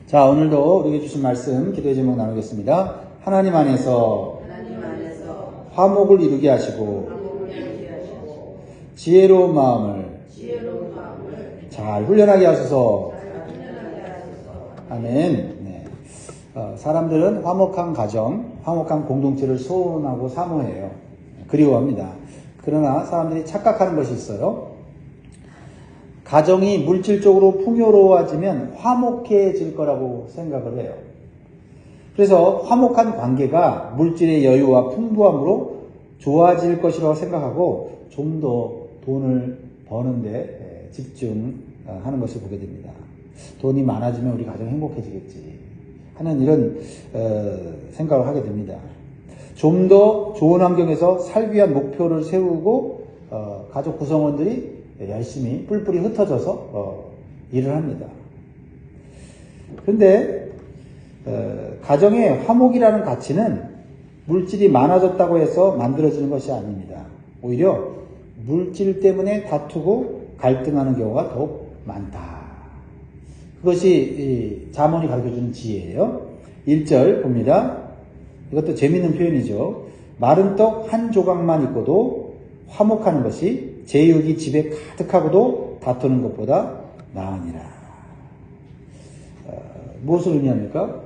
자, 오늘도 우리에게 주신 말씀 기도의 제목 나누겠습니다. 하나님 안에서 화목을 이루게 하시고 지혜로운 마음을 잘 훈련하게 하소서. 아멘. 네. 사람들은 화목한 가정, 화목한 공동체를 소원하고 사모해요. 그리워합니다. 그러나 사람들이 착각하는 것이 있어요. 가정이 물질적으로 풍요로워지면 화목해질 거라고 생각을 해요. 그래서 화목한 관계가 물질의 여유와 풍부함으로 좋아질 것이라고 생각하고 좀 더 돈을 버는데 집중하는 것을 보게 됩니다. 돈이 많아지면 우리 가정 행복해지겠지 하는 이런 생각을 하게 됩니다. 좀 더 좋은 환경에서 살기 위한 목표를 세우고 가족 구성원들이 열심히 뿔뿔이 흩어져서 일을 합니다. 그런데 가정의 화목이라는 가치는 물질이 많아졌다고 해서 만들어지는 것이 아닙니다. 오히려 물질 때문에 다투고 갈등하는 경우가 더욱 많다. 그것이 잠언이 가르쳐주는 지혜예요. 1절 봅니다. 이것도 재미있는 표현이죠. 마른 떡 한 조각만 있고도 화목하는 것이 제육이 집에 가득하고도 다투는 것보다 나으니라. 무엇을 의미합니까?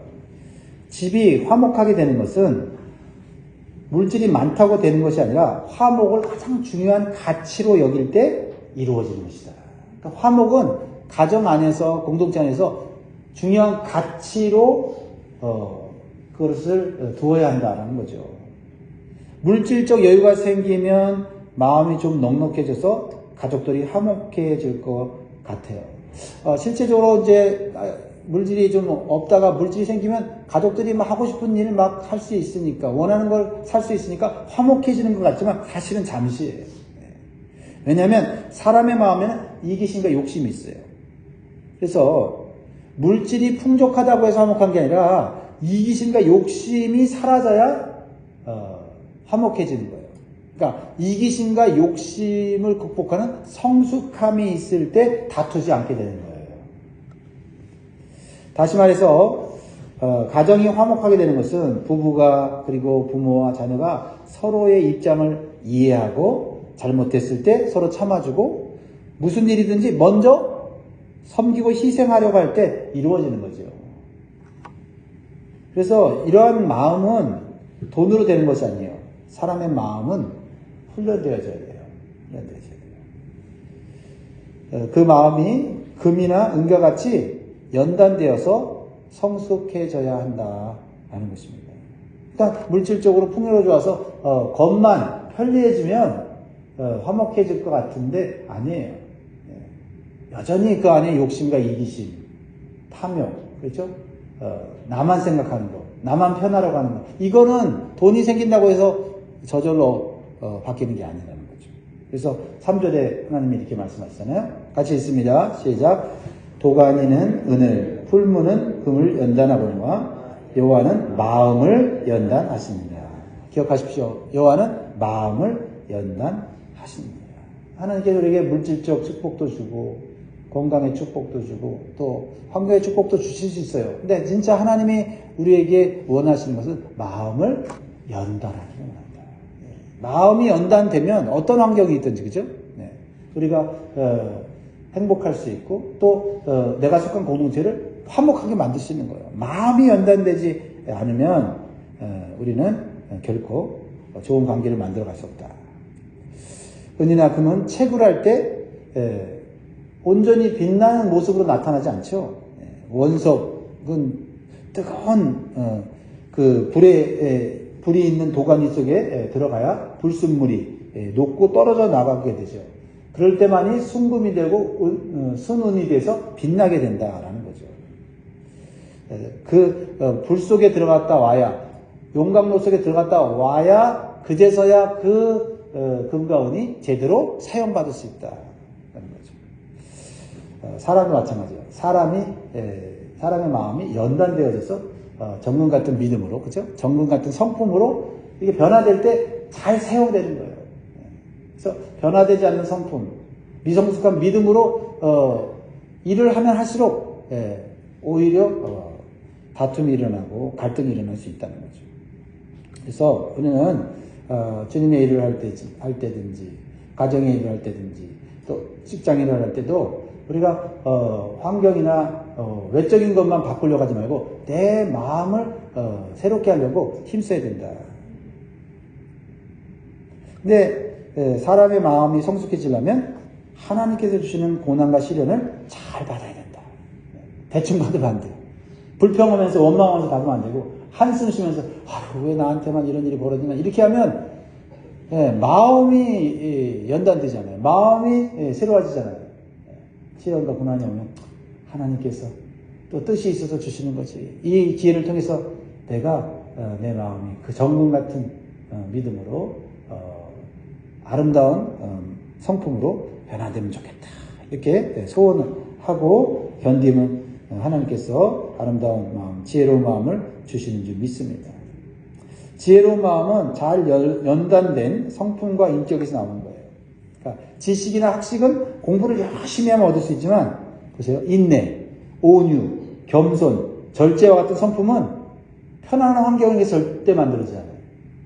집이 화목하게 되는 것은 물질이 많다고 되는 것이 아니라 화목을 가장 중요한 가치로 여길 때 이루어지는 것이다. 그러니까 화목은 가정 안에서, 공동체 안에서 중요한 가치로 그것을 두어야 한다는 거죠. 물질적 여유가 생기면 마음이 좀 넉넉해져서 가족들이 화목해질 것 같아요. 실제적으로 이제 물질이 좀 없다가 물질이 생기면 가족들이 막 하고 싶은 일 막 할 수 있으니까, 원하는 걸 살 수 있으니까 화목해지는 것 같지만 사실은 잠시예요. 왜냐하면 사람의 마음에는 이기심과 욕심이 있어요. 그래서 물질이 풍족하다고 해서 화목한 게 아니라 이기심과 욕심이 사라져야 화목해지는 거예요. 그러니까 이기심과 욕심을 극복하는 성숙함이 있을 때 다투지 않게 되는 거예요. 다시 말해서 가정이 화목하게 되는 것은 부부가 그리고 부모와 자녀가 서로의 입장을 이해하고 잘못했을 때 서로 참아주고 무슨 일이든지 먼저 섬기고 희생하려고 할 때 이루어지는 거죠. 그래서 이러한 마음은 돈으로 되는 것이 아니에요. 사람의 마음은 훈련되어져야 돼요. 그 마음이 금이나 은과 같이 연단되어서 성숙해져야 한다라는 것입니다. 그러니까 물질적으로 풍요로워져서 겉만 편리해지면 화목해질 것 같은데 아니에요. 여전히 그 안에 욕심과 이기심, 탐욕, 그렇죠? 나만 생각하는 거, 나만 편하려고 하는 거, 이거는 돈이 생긴다고 해서 저절로 바뀌는 게 아니라는 거죠. 그래서 3절에 하나님이 이렇게 말씀하시잖아요. 같이 읽습니다. 시작. 도가니는 은을, 풀무는 금을 연단하거니와 여호와는 마음을 연단하십니다. 기억하십시오. 여호와는 마음을 연단하십니다. 하나님께서 우리에게 물질적 축복도 주고 건강의 축복도 주고 또 환경의 축복도 주실 수 있어요. 근데 진짜 하나님이 우리에게 원하시는 것은 마음을 연단하는 겁니다. 마음이 연단되면 어떤 환경이 있든지, 그죠? 우리가 행복할 수 있고 또 내가 속한 공동체를 화목하게 만들 수 있는 거예요. 마음이 연단되지 않으면 우리는 결코 좋은 관계를 만들어 갈 수 없다. 은이나 금은 채굴할 때 온전히 빛나는 모습으로 나타나지 않죠. 원석은 뜨거운 그 불이 있는 도가니 속에 들어가야 불순물이 녹고 떨어져 나가게 되죠. 그럴 때만이 순금이 되고 순은이 돼서 빛나게 된다라는 거죠. 그 불 속에 들어갔다 와야, 용광로 속에 들어갔다 와야 그제서야 그 금과 은이 제대로 사용받을 수 있다라는 거죠. 사람도 마찬가지예요. 사람의 마음이 연단되어져서 정금 같은 믿음으로, 그죠? 정금 같은 성품으로 이게 변화될 때 잘 사용되는 거예요. 그래서 변화되지 않는 성품, 미성숙한 믿음으로 일을 하면 할수록 오히려 다툼이 일어나고 갈등이 일어날 수 있다는 거죠. 그래서 우리는 주님의 일을 할 때든지 가정의 일을 할 때든지 또 직장 일을 할 때도 우리가 환경이나 외적인 것만 바꾸려고 하지 말고 내 마음을 새롭게 하려고 힘써야 된다. 근데 사람의 마음이 성숙해지려면 하나님께서 주시는 고난과 시련을 잘 받아야 된다. 대충 받으면 안 돼요. 불평하면서 원망하면서 받으면 안 되고 한숨 쉬면서 아유 왜 나한테만 이런 일이 벌어지나 이렇게 하면 마음이 연단되잖아요. 마음이 새로워지잖아요. 시련과 고난이 오면 하나님께서 또 뜻이 있어서 주시는 거지. 이 기회를 통해서 내가 내 마음이 그 정금 같은 믿음으로 아름다운 성품으로 변화되면 좋겠다. 이렇게 소원을 하고 견디면 하나님께서 아름다운 마음, 지혜로운 마음을 주시는 줄 믿습니다. 지혜로운 마음은 잘 연단된 성품과 인격에서 나오는 거예요. 그러니까 지식이나 학식은 공부를 열심히 하면 얻을 수 있지만 보세요. 인내, 온유, 겸손, 절제와 같은 성품은 편안한 환경에서 절대 만들어지지 않아요.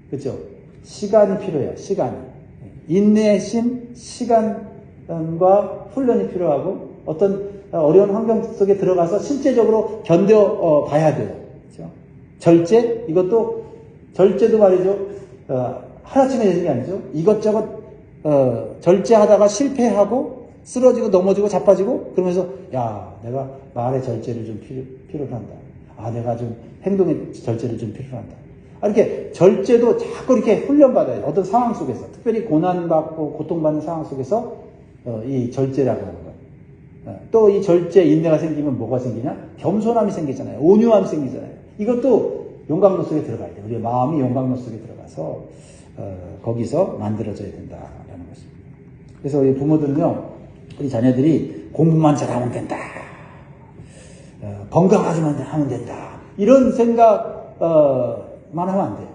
그렇죠? 시간이 필요해요. 시간이. 인내심, 시간과 훈련이 필요하고 어떤 어려운 환경 속에 들어가서 실제적으로 견뎌 봐야 돼요. 그렇죠? 절제, 이것도 절제도 말이죠. 하루아침에 되는 게 아니죠. 이것저것 절제하다가 실패하고 쓰러지고 넘어지고 자빠지고 그러면서 야 내가 말의 절제를 좀 필요로 한다. 아 내가 좀 행동의 절제를 좀 필요로 한다. 이렇게 절제도 자꾸 이렇게 훈련받아요. 어떤 상황 속에서 특별히 고난받고 고통받는 상황 속에서 이 절제라고 하는 거예요. 또 이 절제 인내가 생기면 뭐가 생기냐? 겸손함이 생기잖아요. 온유함이 생기잖아요. 이것도 용광로 속에 들어가야 돼요. 우리의 마음이 용광로 속에 들어가서 거기서 만들어져야 된다라는 것입니다. 그래서 우리 부모들은요, 우리 자녀들이 공부만 잘하면 된다. 건강하기만 하면 된다. 이런 생각만 하면 안 돼요.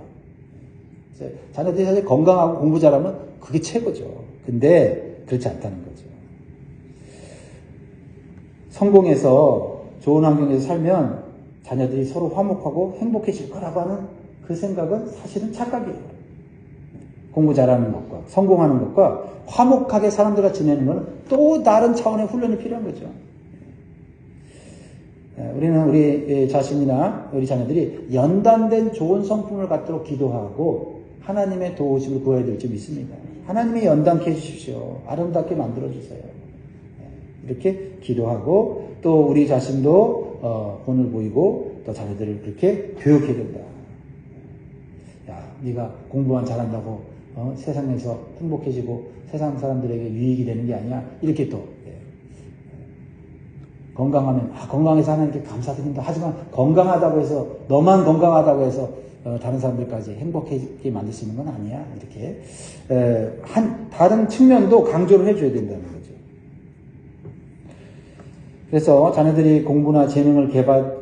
자녀들이 사실 건강하고 공부 잘하면 그게 최고죠. 근데 그렇지 않다는 거죠. 성공해서 좋은 환경에서 살면 자녀들이 서로 화목하고 행복해질 거라고 하는 그 생각은 사실은 착각이에요. 공부 잘하는 것과 성공하는 것과 화목하게 사람들과 지내는 것은 또 다른 차원의 훈련이 필요한 거죠. 우리는 우리 자신이나 우리 자녀들이 연단된 좋은 성품을 갖도록 기도하고 하나님의 도우심을 구해야 될 줄 믿습니다. 하나님이 연단케 해주십시오. 아름답게 만들어주세요. 이렇게 기도하고 또 우리 자신도 본을 보이고 또 자녀들을 그렇게 교육해야 된다. 야, 네가 공부만 잘한다고 세상에서 행복해지고 세상 사람들에게 유익이 되는 게 아니야. 이렇게 또 건강하면 건강해서 하나님께 감사드린다. 하지만 건강하다고 해서 너만 건강하다고 해서 다른 사람들까지 행복하게 만들 수 있는 건 아니야. 이렇게 다른 측면도 강조를 해줘야 된다는 거죠. 그래서 자녀들이 공부나 재능을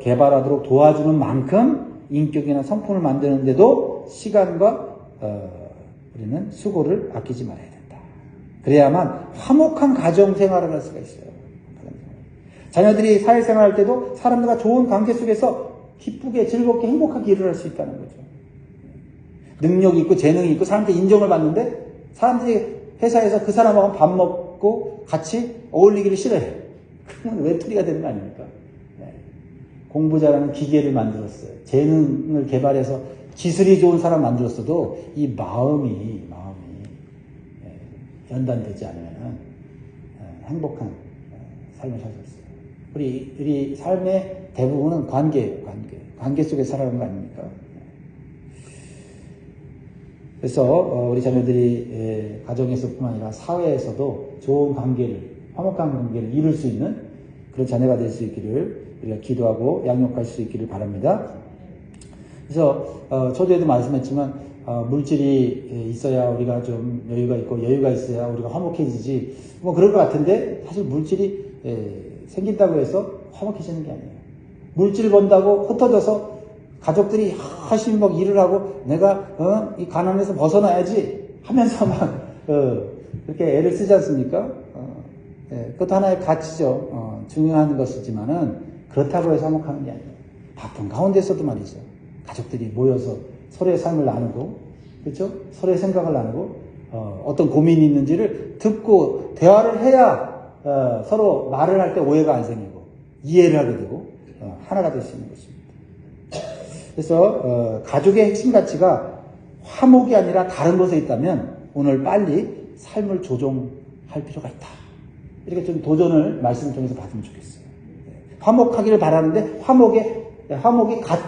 개발하도록 도와주는 만큼 인격이나 성품을 만드는데도 시간과 우리는 수고를 아끼지 말아야 된다. 그래야만 화목한 가정 생활을 할 수가 있어요. 자녀들이 사회생활 할 때도 사람들과 좋은 관계 속에서 기쁘게 즐겁게 행복하게 일을 할 수 있다는 거죠. 능력이 있고 재능이 있고 사람들이 인정을 받는데 사람들이 회사에서 그 사람하고 밥 먹고 같이 어울리기를 싫어해요. 그러면 외톨이가 되는 거 아닙니까? 네. 공부 잘하는 기계를 만들었어요. 재능을 개발해서 기술이 좋은 사람 만들었어도 이 마음이 연단되지 않으면 행복한 삶을 살 수 없어요. 우리 삶의 대부분은 관계예요. 관계 속에 살아가는 거 아닙니까? 그래서 우리 자녀들이 가정에서뿐만 아니라 사회에서도 좋은 관계를, 화목한 관계를 이룰 수 있는 그런 자녀가 될 수 있기를 우리가 기도하고 양육할 수 있기를 바랍니다. 그래서 저도에도 말씀했지만 물질이 있어야 우리가 좀 여유가 있고 여유가 있어야 우리가 화목해지지 뭐 그럴 것 같은데 사실 물질이 생긴다고 해서 화목해지는 게 아니에요. 물질 번다고 흩어져서 가족들이 열심히 막 일을 하고 내가 이 가난에서 벗어나야지 하면서 막 그렇게 애를 쓰지 않습니까? 그것도 하나의 가치죠. 중요한 것이지만은 그렇다고 해서 화목하는 게 아니에요. 바쁜 가운데서도 말이죠. 가족들이 모여서 서로의 삶을 나누고, 그렇죠? 서로의 생각을 나누고, 어떤 고민이 있는지를 듣고 대화를 해야 서로 말을 할 때 오해가 안 생기고 이해를 하게 되고 하나가 될 수 있는 것입니다. 그래서 가족의 핵심 가치가 화목이 아니라 다른 곳에 있다면 오늘 빨리 삶을 조정할 필요가 있다. 이렇게 좀 도전을 말씀을 통해서 받으면 좋겠어요. 화목하기를 바라는데 화목이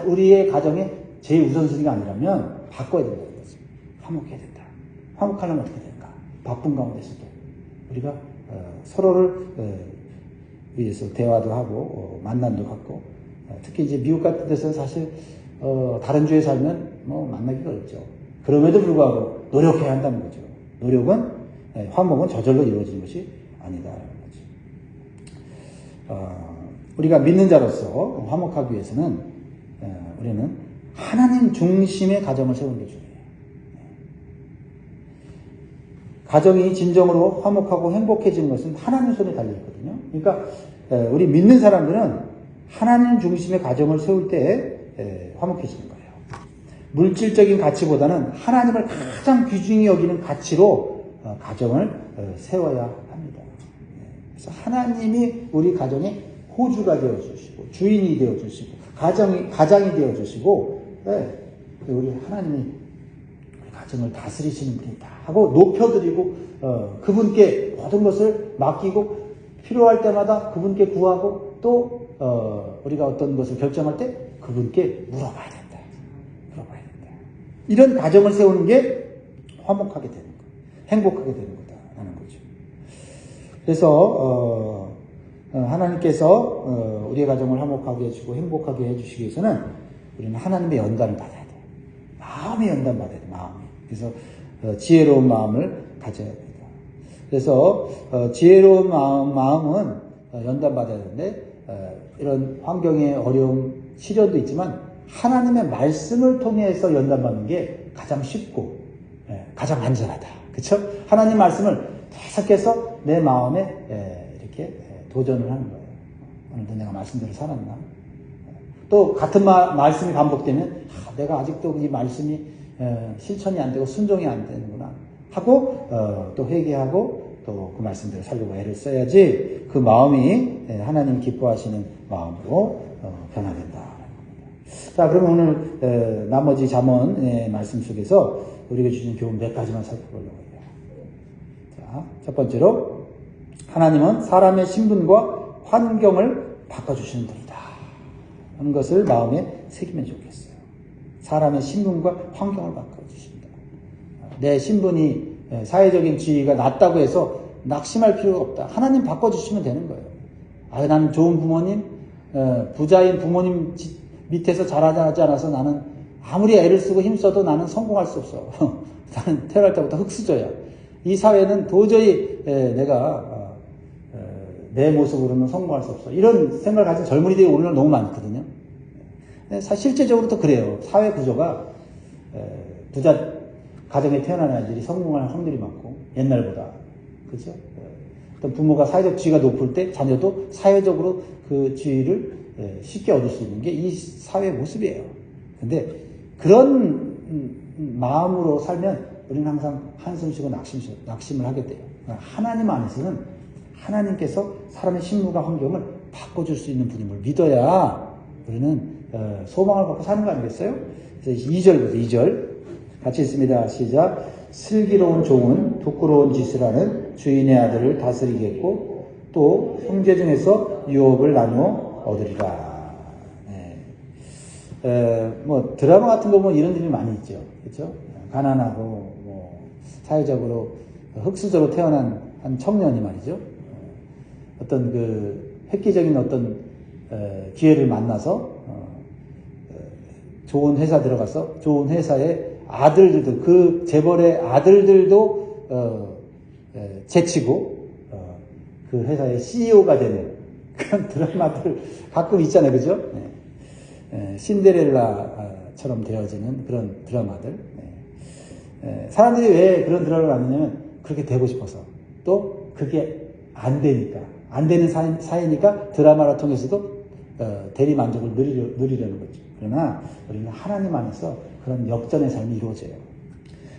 우리의 가정의 제우선순위가 아니라면 바꿔야 된다는 거죠. 화목해야 된다. 화목하려면 어떻게 될까? 바쁜 가운데서도 우리가 서로를 위해서 대화도 하고 만남도 갖고 특히 이제 미국 같은 데서는 사실 다른 주에 살면 뭐 만나기가 어렵죠. 그럼에도 불구하고 노력해야 한다는 거죠. 노력은 화목은 저절로 이루어지는 것이 아니다라는 거죠. 우리가 믿는 자로서 화목하기 위해서는 우리는 하나님 중심의 가정을 세우는 게 중요해요. 가정이 진정으로 화목하고 행복해지는 것은 하나님 손에 달려있거든요. 그러니까 우리 믿는 사람들은 하나님 중심의 가정을 세울 때 화목해지는 거예요. 물질적인 가치보다는 하나님을 가장 귀중히 여기는 가치로 가정을 세워야 합니다. 그래서 하나님이 우리 가정의 호주가 되어주시고 주인이 되어주시고 가장이 되어주시고 우리 하나님이 우리 가정을 다스리시는 분이다 하고 높여드리고 그분께 모든 것을 맡기고 필요할 때마다 그분께 구하고 또 우리가 어떤 것을 결정할 때 그분께 물어봐야 된다. 이런 가정을 세우는 게 화목하게 되는 거, 행복하게 되는 거다라는 거죠. 그래서 하나님께서 우리의 가정을 화목하게 해주고 행복하게 해주시기 위해서는 우리는 하나님의 연단을 받아야 돼요. 마음의 연단 받아야 돼요. 마음이. 그래서 지혜로운 마음을 가져야 됩니다. 그래서 지혜로운 마음은 연단 받아야 되는데 이런 환경의 어려움, 시련도 있지만 하나님의 말씀을 통해서 연단받는 게 가장 쉽고 가장 안전하다. 그렇죠? 하나님 말씀을 계속해서 내 마음에 이렇게 도전을 하는 거예요. 오늘도 내가 말씀대로 살았나? 또 같은 말씀이 반복되면 내가 아직도 이 말씀이 실천이 안 되고 순종이 안 되는구나 하고 또 회개하고 또 그 말씀대로 살려고 애를 써야지 그 마음이 하나님 기뻐하시는 마음으로 변화된다. 자, 그러면 오늘 나머지 잠언의 말씀 속에서 우리가 주신 교훈 몇 가지만 살펴보려고 해요. 자, 첫 번째로 하나님은 사람의 신분과 환경을 바꿔주시는 분이다 하는 것을 마음에 새기면 좋겠어요. 사람의 신분과 환경을 바꿔주신다. 내 신분이 사회적인 지위가 낮다고 해서 낙심할 필요가 없다. 하나님 바꿔주시면 되는 거예요. 나는 좋은 부모님, 부자인 부모님 밑에서 자라지 않아서 나는 아무리 애를 쓰고 힘써도 나는 성공할 수 없어. 나는 태어날 때부터 흙수저야. 이 사회는 도저히 내가 내 모습으로는 성공할 수 없어. 이런 생각을 가진 젊은이들이 오늘날 너무 많거든요. 실제적으로도 그래요. 사회 구조가 부자 가정에 태어난 아이들이 성공할 확률이 많고 옛날보다. 그죠? 어떤 부모가 사회적 지위가 높을 때 자녀도 사회적으로 그 지위를 쉽게 얻을 수 있는 게 이 사회의 모습이에요. 근데 그런 마음으로 살면 우리는 항상 한숨 쉬고 낙심을 하게 돼요. 하나님 안에서는 하나님께서 사람의 신분과 환경을 바꿔줄 수 있는 분임을 믿어야 우리는 소망을 갖고 사는 거 아니겠어요? 그래서 2절부터 2절 같이 있습니다. 시작. 슬기로운 종은 부끄러운 짓을 하는 주인의 아들을 다스리겠고 또 형제 중에서 유업을 나누어 얻으리라. 뭐 드라마 같은 거 보면 이런 일이 많이 있죠. 그렇죠? 가난하고 뭐 사회적으로 흙수저로 태어난 한 청년이 말이죠. 어떤 그 획기적인 어떤 기회를 만나서 좋은 회사 들어가서 좋은 회사의 아들들도 그 재벌의 아들들도 제치고 그 회사의 CEO가 되는 그런 드라마들 가끔 있잖아요, 그죠? 신데렐라처럼 되어지는 그런 드라마들. 사람들이 왜 그런 드라마를 만드냐면 그렇게 되고 싶어서 또 그게 안 되니까 안 되는 사회니까 드라마를 통해서도 대리 만족을 누리려는 거죠. 그러나 우리는 하나님 안에서 그런 역전의 삶이 이루어져요.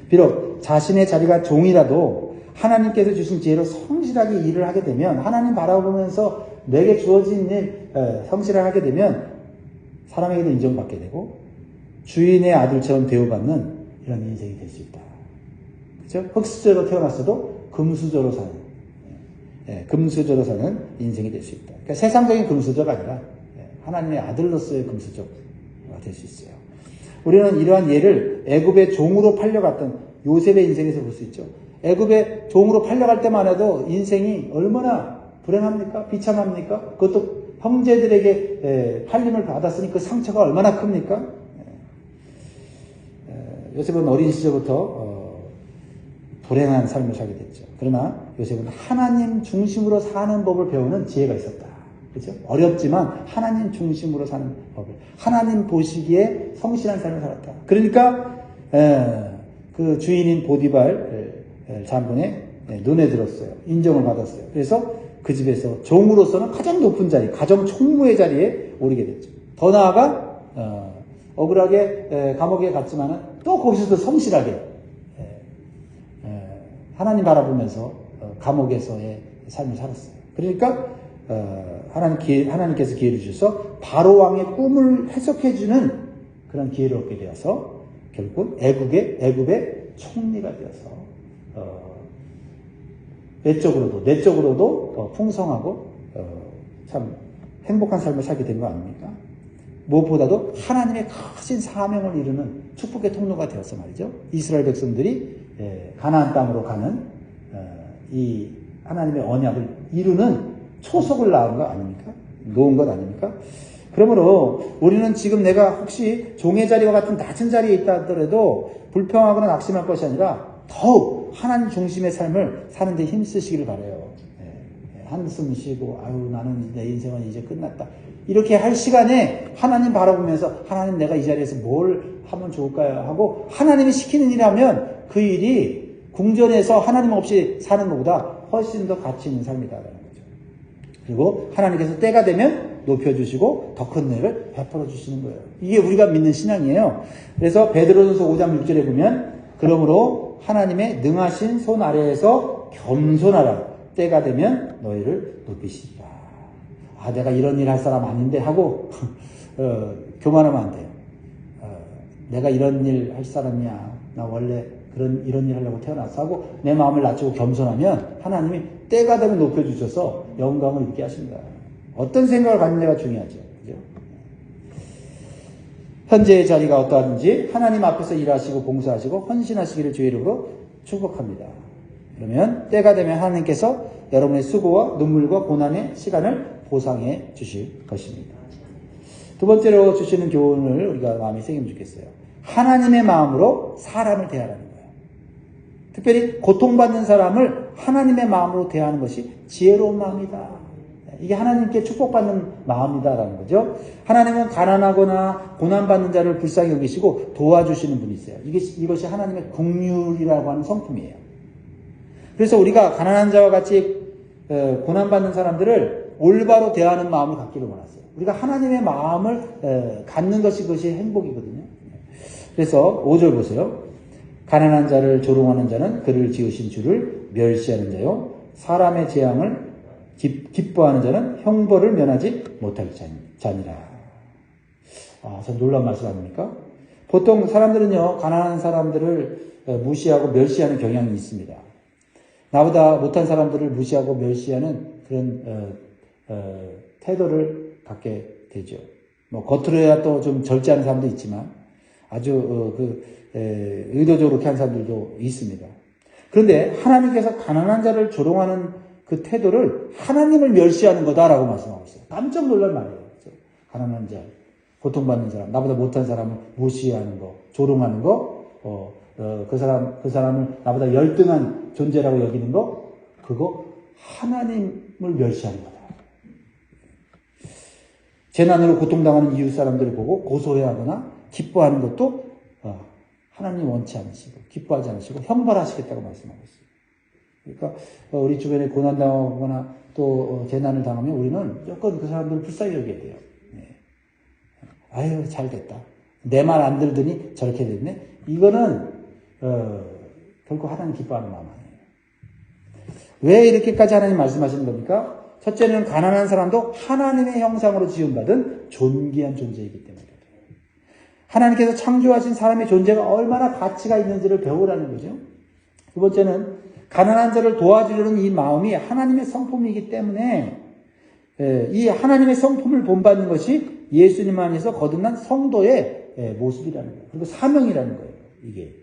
비록 자신의 자리가 종이라도 하나님께서 주신 지혜로 성실하게 일을 하게 되면, 하나님 바라보면서 내게 주어진 일 성실하게 하게 되면 사람에게도 인정받게 되고 주인의 아들처럼 대우받는 이런 인생이 될 수 있다. 그렇죠? 흙수저로 태어났어도 금수저로 사는, 금수저로 사는 인생이 될 수 있다. 그러니까 세상적인 금수저가 아니라 하나님의 아들로서의 금수저가 될 수 있어요. 우리는 이러한 예를 애굽의 종으로 팔려갔던 요셉의 인생에서 볼 수 있죠. 애굽의 종으로 팔려갈 때만 해도 인생이 얼마나 불행합니까? 비참합니까? 그것도 형제들에게 팔림을 받았으니 그 상처가 얼마나 큽니까? 요셉은 어린 시절부터 불행한 삶을 살게 됐죠. 그러나 요셉은 하나님 중심으로 사는 법을 배우는 지혜가 있었다. 그렇죠? 어렵지만 하나님 중심으로 사는 법을, 하나님 보시기에 성실한 삶을 살았다. 그러니까 그 주인인 보디발 장군의 눈에 들었어요. 인정을 받았어요. 그래서 그 집에서 종으로서는 가장 높은 자리, 가정 총무의 자리에 오르게 됐죠. 더 나아가 억울하게 감옥에 갔지만은 또 거기서도 성실하게 하나님 바라보면서 감옥에서의 삶을 살았어요. 그러니까 하나님께서 기회를 주셔서 바로 왕의 꿈을 해석해주는 그런 기회를 얻게 되어서 결국 애굽의 총리가 되어서 내적으로도 풍성하고 참 행복한 삶을 살게 된 거 아닙니까? 무엇보다도 하나님의 크신 사명을 이루는 축복의 통로가 되어서 말이죠. 이스라엘 백성들이 가나안 땅으로 가는 이 하나님의 언약을 이루는 초석을 놓은 것 아닙니까? 그러므로 우리는 지금 내가 혹시 종의 자리와 같은 낮은 자리에 있다 하더라도 불평하거나 낙심할 것이 아니라 더욱 하나님 중심의 삶을 사는 데 힘쓰시기를 바라요. 한숨 쉬고 나는 내 인생은 이제 끝났다. 이렇게 할 시간에 하나님 바라보면서 하나님 내가 이 자리에서 뭘 하면 좋을까요? 하고 하나님이 시키는 일을 하면 그 일이 궁전에서 하나님 없이 사는 것보다 훨씬 더 가치 있는 삶이다라는 거죠. 그리고 하나님께서 때가 되면 높여주시고 더 큰 은혜를 베풀어 주시는 거예요. 이게 우리가 믿는 신앙이에요. 그래서 베드로전서 5장 6절에 보면 그러므로 하나님의 능하신 손 아래에서 겸손하라. 때가 되면 너희를 높이시리라. 내가 이런 일 할 사람 아닌데 하고 교만하면 안 돼요. 내가 이런 일 할 사람이야. 나 원래 이런 일 하려고 태어났어 하고 내 마음을 낮추고 겸손하면 하나님이 때가 되면 높여주셔서 영광을 입게 하십니다. 어떤 생각을 갖느냐가 중요하죠. 그죠? 현재의 자리가 어떠하든지 하나님 앞에서 일하시고 봉사하시고 헌신하시기를 주의 이름으로 축복합니다. 그러면 때가 되면 하나님께서 여러분의 수고와 눈물과 고난의 시간을 보상해 주실 것입니다. 두 번째로 주시는 교훈을 우리가 마음에 새기면 좋겠어요. 하나님의 마음으로 사람을 대하라는 거예요. 특별히 고통받는 사람을 하나님의 마음으로 대하는 것이 지혜로운 마음이다. 이게 하나님께 축복받는 마음이다라는 거죠. 하나님은 가난하거나 고난받는 자를 불쌍히 여기시고 도와주시는 분이세요. 이것이 하나님의 긍휼이라고 하는 성품이에요. 그래서 우리가 가난한 자와 같이 고난받는 사람들을 올바로 대하는 마음을 갖기를 원하세요. 우리가 하나님의 마음을 갖는 것이 그것이 행복이거든요. 그래서 5절 보세요. 가난한 자를 조롱하는 자는 그를 지으신 주를 멸시하는 자요. 사람의 재앙을 기뻐하는 자는 형벌을 면하지 못할 자니라. 참 놀라운 말씀 아닙니까? 보통 사람들은요, 가난한 사람들을 무시하고 멸시하는 경향이 있습니다. 나보다 못한 사람들을 무시하고 멸시하는 그런 태도를 갖게 되죠. 겉으로야 또 좀 절제하는 사람도 있지만 아주 의도적으로 그렇게 하는 사람들도 있습니다. 그런데 하나님께서 가난한 자를 조롱하는 그 태도를 하나님을 멸시하는 거다라고 말씀하고 있어요. 깜짝 놀랄 말이에요. 가난한 자, 고통받는 사람, 나보다 못한 사람을 무시하는 거, 조롱하는 거, 그 사람을 나보다 열등한 존재라고 여기는 거, 그거 하나님을 멸시하는 거다. 재난으로 고통당하는 이웃 사람들을 보고 고소해하거나 기뻐하는 것도 하나님 원치 않으시고 기뻐하지 않으시고 형벌하시겠다고 말씀하고 있어요. 그러니까 우리 주변에 고난당하거나 또 재난을 당하면 우리는 무조건 그 사람들을 불쌍히 여겨야 돼요. 아유, 잘 됐다. 내 말 안 들더니 저렇게 됐네. 이거는 결코 하나님 기뻐하는 마음 아니에요. 왜 이렇게까지 하나님 말씀하시는 겁니까? 첫째는 가난한 사람도 하나님의 형상으로 지음받은 존귀한 존재이기 때문이거든요. 하나님께서 창조하신 사람의 존재가 얼마나 가치가 있는지를 배우라는 거죠. 두 번째는 가난한 자를 도와주려는 이 마음이 하나님의 성품이기 때문에 이 하나님의 성품을 본받는 것이 예수님 안에서 거듭난 성도의 모습이라는 거예요. 그리고 사명이라는 거예요. 이게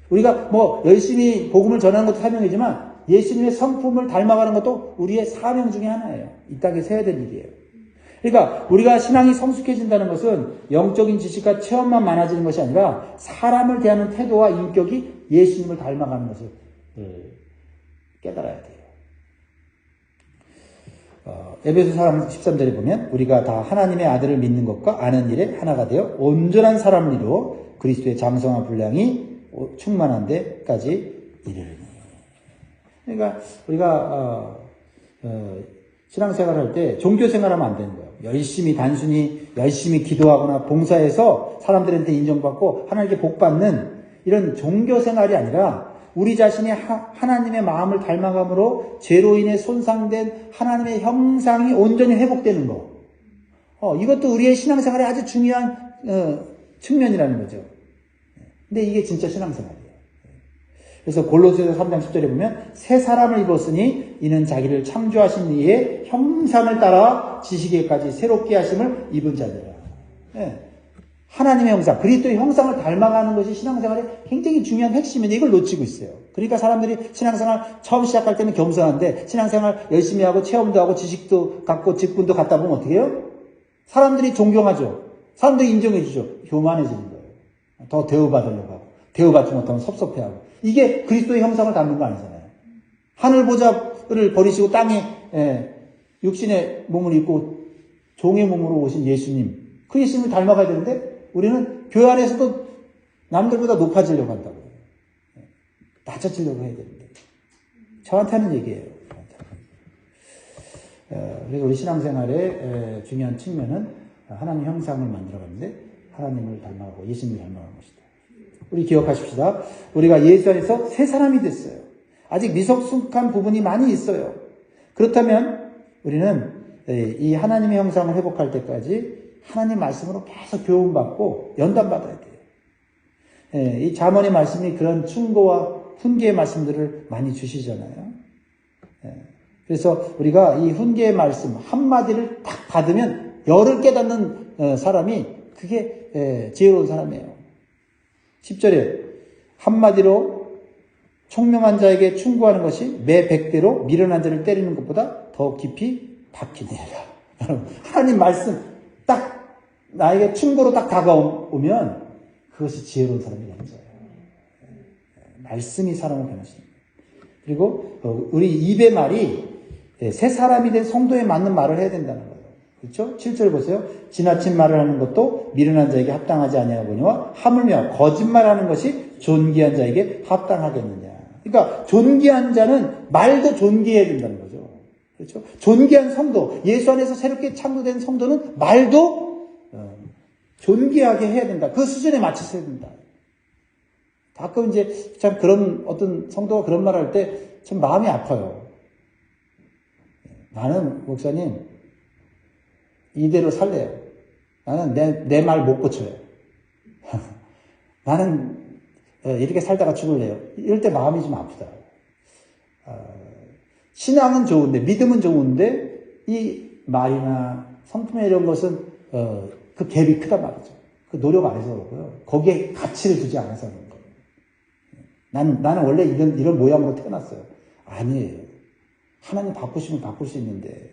우리가 뭐 열심히 복음을 전하는 것도 사명이지만 예수님의 성품을 닮아가는 것도 우리의 사명 중에 하나예요. 이 땅에서 해야 될 일이에요. 그러니까 우리가 신앙이 성숙해진다는 것은 영적인 지식과 체험만 많아지는 것이 아니라 사람을 대하는 태도와 인격이 예수님을 닮아가는 것을 깨달아야 돼요. 에베소서 13절에 보면 우리가 다 하나님의 아들을 믿는 것과 아는 일에 하나가 되어 온전한 사람을 이루어 그리스도의 장성한 분량이 충만한 데까지 이르르니. 그러니까 우리가 신앙생활을 할 때 종교생활하면 안 되는 거예요. 단순히 열심히 기도하거나 봉사해서 사람들한테 인정받고 하나님께 복받는 이런 종교생활이 아니라 우리 자신이 하나님의 마음을 닮아감으로 죄로 인해 손상된 하나님의 형상이 온전히 회복되는 거. 이것도 우리의 신앙생활의 아주 중요한 측면이라는 거죠. 근데 이게 진짜 신앙생활이에요. 그래서 골로새서 3장 10절에 보면 새 사람을 입었으니 이는 자기를 창조하신 이의 형상을 따라 지식에까지 새롭게 하심을 입은 자들이라. 하나님의 형상, 그리스도의 형상을 닮아가는 것이 신앙생활의 굉장히 중요한 핵심인데 이걸 놓치고 있어요. 그러니까 사람들이 신앙생활 처음 시작할 때는 겸손한데 신앙생활 열심히 하고 체험도 하고 지식도 갖고 직분도 갖다 보면 어떻게 해요? 사람들이 존경하죠. 사람들이 인정해 주죠. 교만해지는 거예요. 더 대우받으려고 하고 대우받지 못하면 섭섭해하고. 이게 그리스도의 형상을 닮는 거 아니잖아요. 하늘 보좌를 버리시고 땅에 육신의 몸을 입고 종의 몸으로 오신 예수님, 그 예수님을 닮아가야 되는데 우리는 교회 안에서도 남들보다 높아지려고 한다고요. 낮아지려고 해야 되는데. 저한테 하는 얘기예요. 그래서 우리 신앙생활의 중요한 측면은 하나님 형상을 만들어가는데 하나님을 닮아가고 예수님을 닮아가는 것이다. 우리 기억하십시다. 우리가 예수 안에서 새 사람이 됐어요. 아직 미성숙한 부분이 많이 있어요. 그렇다면 우리는 이 하나님의 형상을 회복할 때까지 하나님 말씀으로 계속 교훈받고 연단받아야 돼요. 이 잠언의 말씀이 그런 충고와 훈계의 말씀들을 많이 주시잖아요. 그래서 우리가 이 훈계의 말씀 한마디를 딱 받으면 열을 깨닫는 사람이 그게 지혜로운 사람이에요. 10절에 한마디로 총명한 자에게 충고하는 것이 매 100대로 미련한 자를 때리는 것보다 더 깊이 박히니라. 여러분, 하나님 말씀 딱 나에게 충고로 딱 다가오면 그것이 지혜로운 사람이 되는 거예요. 말씀이 사람을 변화시킵니다. 그리고 우리 입의 말이 새 사람이 된 성도에 맞는 말을 해야 된다는 거예요. 그렇죠? 7절 보세요. 지나친 말을 하는 것도 미련한 자에게 합당하지 아니하거니와 하물며 거짓말하는 것이 존귀한 자에게 합당하겠느냐. 그러니까 존귀한 자는 말도 존귀해야 된다는 거죠. 그렇죠? 존귀한 성도, 예수 안에서 새롭게 창조된 성도는 말도 존귀하게 해야 된다. 그 수준에 맞춰서 해야 된다. 가끔 이제 참 그런 어떤 성도가 그런 말을 할 때 참 마음이 아파요. 나는 목사님 이대로 살래요. 나는 내 말 못 고쳐요. 나는 이렇게 살다가 죽을래요. 이럴 때 마음이 좀 아프다. 신앙은 좋은데, 믿음은 좋은데 이 말이나 성품이나 이런 것은 그 갭이 크단 말이죠. 그 노력 안 해서 그렇고요. 거기에 가치를 두지 않아서 그런 거예요. 나는 원래 이런 모양으로 태어났어요. 아니에요. 하나님 바꾸시면 바꿀 수 있는데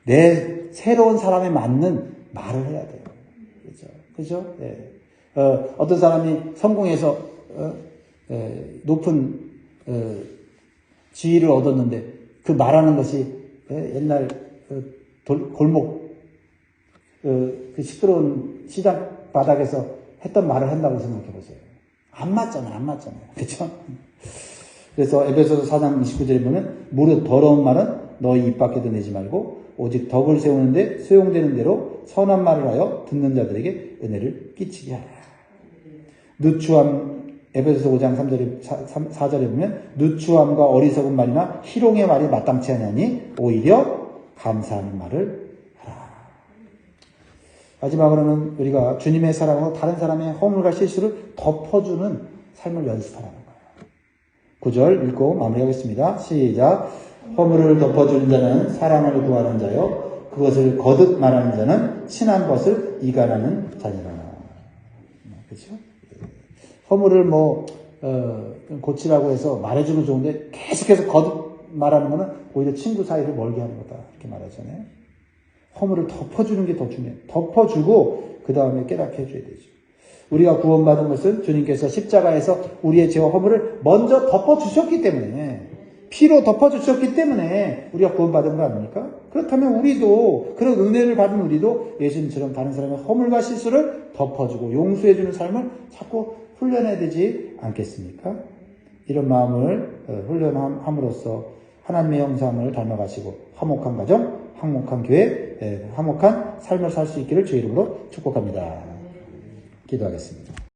내 새로운 사람에 맞는 말을 해야 돼요. 그죠? 네. 어떤 사람이 성공해서 높은 지위를 얻었는데 그 말하는 것이 옛날 골목 그 시끄러운 시장 바닥에서 했던 말을 한다고 생각해 보세요. 안 맞잖아요. 그렇죠? 그래서 에베소서 4장 29절에 보면 무릇 더러운 말은 너희 입 밖에도 내지 말고 오직 덕을 세우는데 수용되는 대로 선한 말을 하여 듣는 자들에게 은혜를 끼치게 하라. 누추함, 에베소서 5장 4절에 보면 누추함과 어리석은 말이나 희롱의 말이 마땅치 아니하니 오히려 감사하는 말을 하라. 마지막으로는 우리가 주님의 사랑으로 다른 사람의 허물과 실수를 덮어주는 삶을 연습하라는 거예요. 9절 읽고 마무리하겠습니다. 시작. 허물을 덮어주는 자는 사랑을 구하는 자요 그것을 거듭 말하는 자는 친한 것을 이간하는 자니라. 그렇죠? 허물을 고치라고 해서 말해주면 좋은데 계속해서 거듭 말하는 거는 오히려 친구 사이를 멀게 하는 거다. 이렇게 말하잖아요. 허물을 덮어주는 게 더 중요해요. 덮어주고 그 다음에 깨닫게 해줘야 되죠. 우리가 구원받은 것은 주님께서 십자가에서 우리의 죄와 허물을 먼저 덮어주셨기 때문에 피로 덮어주셨기 때문에 우리가 구원받은 거 아닙니까? 그렇다면 우리도 그런 은혜를 받은 우리도 예수님처럼 다른 사람의 허물과 실수를 덮어주고 용서해주는 삶을 자꾸 훈련해야 되지 않겠습니까? 이런 마음을 훈련함으로써 하나님의 형상을 닮아가시고 화목한 가정, 화목한 교회, 화목한 삶을 살 수 있기를 주의 이름으로 축복합니다. 기도하겠습니다.